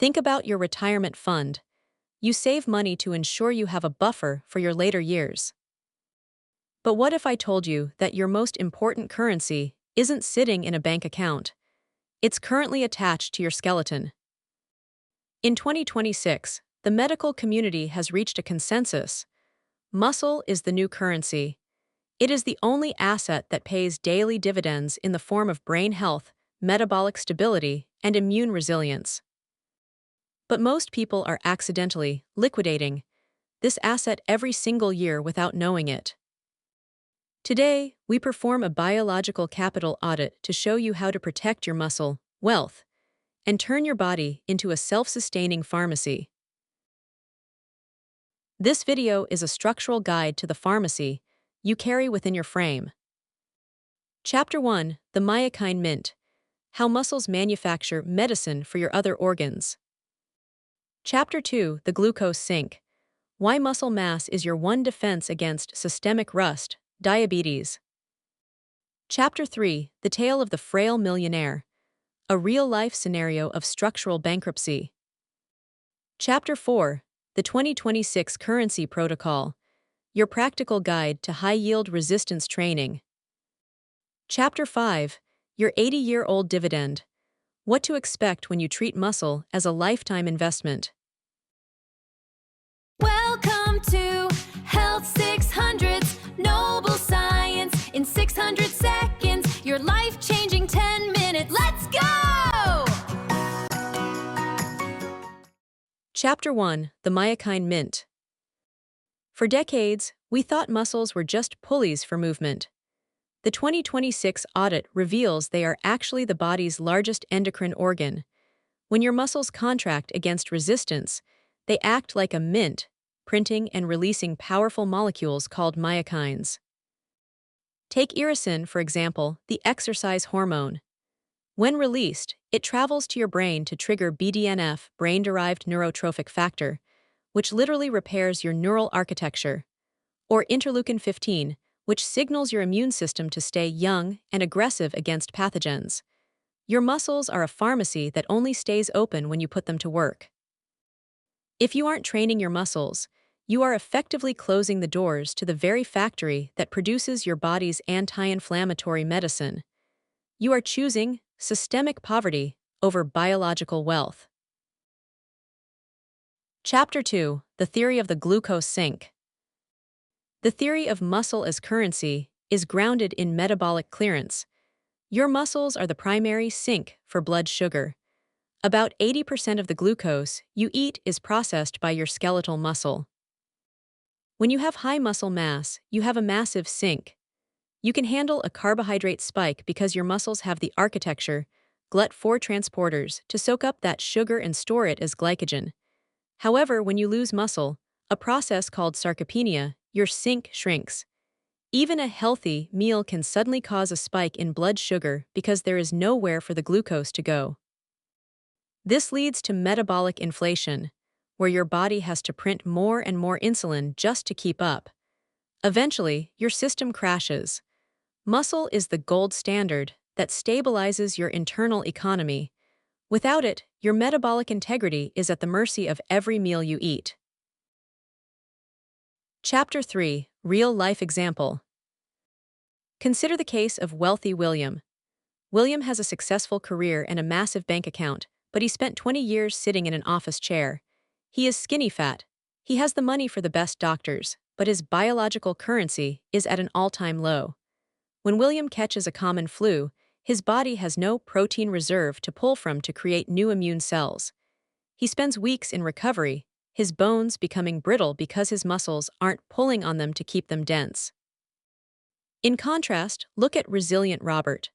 Think about your retirement fund. You save money to ensure you have a buffer for your later years. But what if I told you that your most important currency isn't sitting in a bank account? It's currently attached to your skeleton. In 2026, the medical community has reached a consensus. Muscle is the new currency. It is the only asset that pays daily dividends in the form of brain health, metabolic stability, and immune resilience. But most people are accidentally liquidating this asset every single year without knowing it. Today, we perform a biological capital audit to show you how to protect your muscle, wealth, and turn your body into a self-sustaining pharmacy. This video is a structural guide to the pharmacy you carry within your frame. Chapter 1: The Myokine Mint. How muscles manufacture medicine for your other organs. Chapter 2: The Glucose Sink. Why muscle mass is your one defense against systemic rust, diabetes. Chapter 3: The Tale of the Frail Millionaire. A real-life scenario of structural bankruptcy. Chapter 4: The 2026 Currency Protocol. Your practical guide to high-yield resistance training. Chapter 5: Your 80-year-old dividend. What to expect when you treat muscle as a lifetime investment. Welcome to Health 600's Noble Science in 600 seconds. Your life-changing 10 minutes. Let's go! Chapter 1: The Myokine Mint. For decades, we thought muscles were just pulleys for movement. The 2026 audit reveals they are actually the body's largest endocrine organ. When your muscles contract against resistance, they act like a mint, printing and releasing powerful molecules called myokines. Take irisin, for example, the exercise hormone. When released, it travels to your brain to trigger BDNF, brain-derived neurotrophic factor, which literally repairs your neural architecture, or interleukin-15, which signals your immune system to stay young and aggressive against pathogens. Your muscles are a pharmacy that only stays open when you put them to work. If you aren't training your muscles, you are effectively closing the doors to the very factory that produces your body's anti-inflammatory medicine. You are choosing systemic poverty over biological wealth. Chapter 2: The Theory of the Glucose Sink. The theory of muscle as currency is grounded in metabolic clearance. Your muscles are the primary sink for blood sugar. About 80% of the glucose you eat is processed by your skeletal muscle. When you have high muscle mass, you have a massive sink. You can handle a carbohydrate spike because your muscles have the architecture, GLUT4 transporters, to soak up that sugar and store it as glycogen. However, when you lose muscle, a process called sarcopenia, your sink shrinks. Even a healthy meal can suddenly cause a spike in blood sugar because there is nowhere for the glucose to go. This leads to metabolic inflation, where your body has to print more and more insulin just to keep up. Eventually, your system crashes. Muscle is the gold standard that stabilizes your internal economy. Without it, your metabolic integrity is at the mercy of every meal you eat. Chapter 3: Real-life Example. Consider the case of wealthy William. William has a successful career and a massive bank account, but he spent 20 years sitting in an office chair. He is skinny fat. He has the money for the best doctors, but his biological currency is at an all-time low. When William catches a common flu, his body has no protein reserve to pull from to create new immune cells. He spends weeks in recovery, his bones becoming brittle because his muscles aren't pulling on them to keep them dense. In contrast, look at resilient Robert.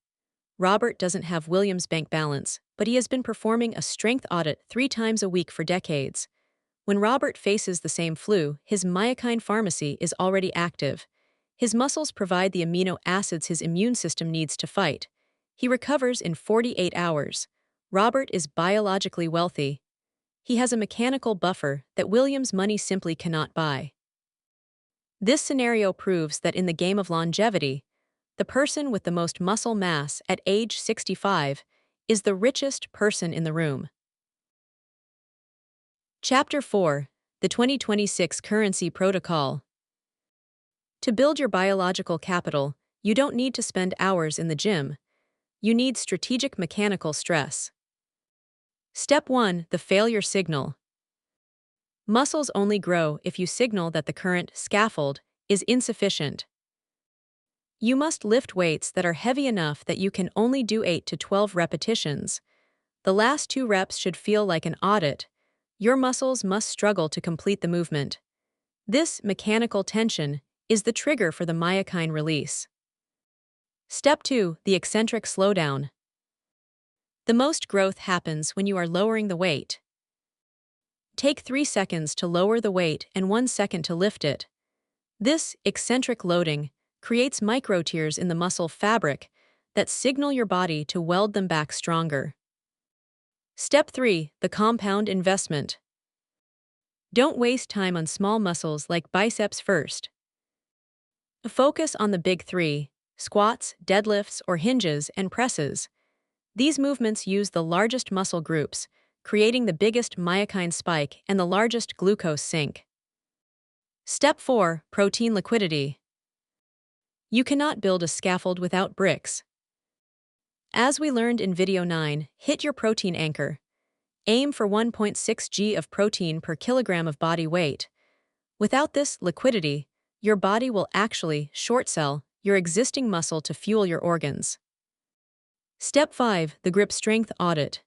Robert doesn't have William's bank balance, but he has been performing a strength audit 3 times a week for decades. When Robert faces the same flu, his myokine pharmacy is already active. His muscles provide the amino acids his immune system needs to fight. He recovers in 48 hours. Robert is biologically wealthy. He has a mechanical buffer that William's money simply cannot buy. This scenario proves that in the game of longevity, the person with the most muscle mass at age 65 is the richest person in the room. Chapter 4: The 2026 Currency Protocol. To build your biological capital, you don't need to spend hours in the gym. You need strategic mechanical stress. Step 1: The failure signal. Muscles only grow if you signal that the current scaffold is insufficient. You must lift weights that are heavy enough that you can only do 8 to 12 repetitions. The last 2 reps should feel like an audit. Your muscles must struggle to complete the movement. This mechanical tension is the trigger for the myokine release. Step 2: The eccentric slowdown. The most growth happens when you are lowering the weight. Take 3 seconds to lower the weight and 1 second to lift it. This eccentric loading creates microtears in the muscle fabric that signal your body to weld them back stronger. Step 3: The compound investment. Don't waste time on small muscles like biceps first. Focus on the big 3: squats, deadlifts, or hinges, and presses. These movements use the largest muscle groups, creating the biggest myokine spike and the largest glucose sink. Step 4: Protein liquidity. You cannot build a scaffold without bricks. As we learned in Video 9, hit your protein anchor. Aim for 1.6 g of protein per kilogram of body weight. Without this liquidity, your body will actually short sell your existing muscle to fuel your organs. Step 5: The grip strength audit.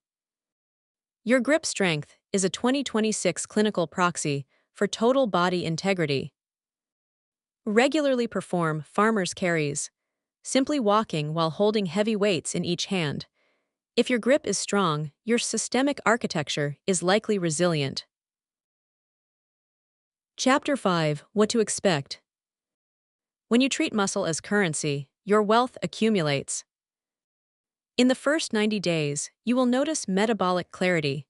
Your grip strength is a 2026 clinical proxy for total body integrity. Regularly perform farmer's carries, simply walking while holding heavy weights in each hand. If your grip is strong, your systemic architecture is likely resilient. Chapter 5: What to expect. When you treat muscle as currency, your wealth accumulates. In the first 90 days, you will notice metabolic clarity.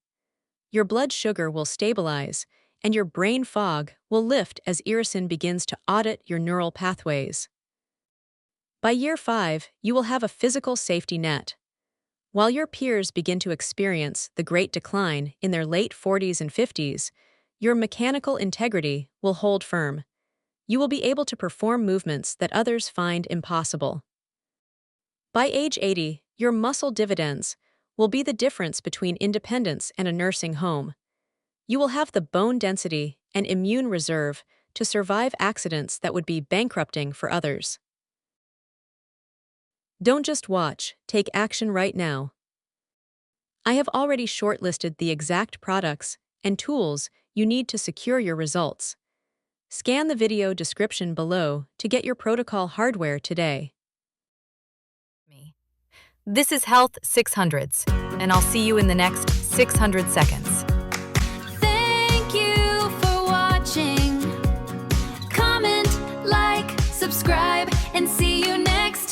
Your blood sugar will stabilize, and your brain fog will lift as irisin begins to audit your neural pathways. By year 5, you will have a physical safety net. While your peers begin to experience the Great Decline in their late 40s and 50s, your mechanical integrity will hold firm. You will be able to perform movements that others find impossible. By age 80, your muscle dividends will be the difference between independence and a nursing home. You will have the bone density and immune reserve to survive accidents that would be bankrupting for others. Don't just watch, take action right now. I have already shortlisted the exact products and tools you need to secure your results. Scan the video description below to get your protocol hardware today. This is Health 600s, and I'll see you in the next 600 seconds. Thank you for watching. Comment, like, subscribe, and see you next time.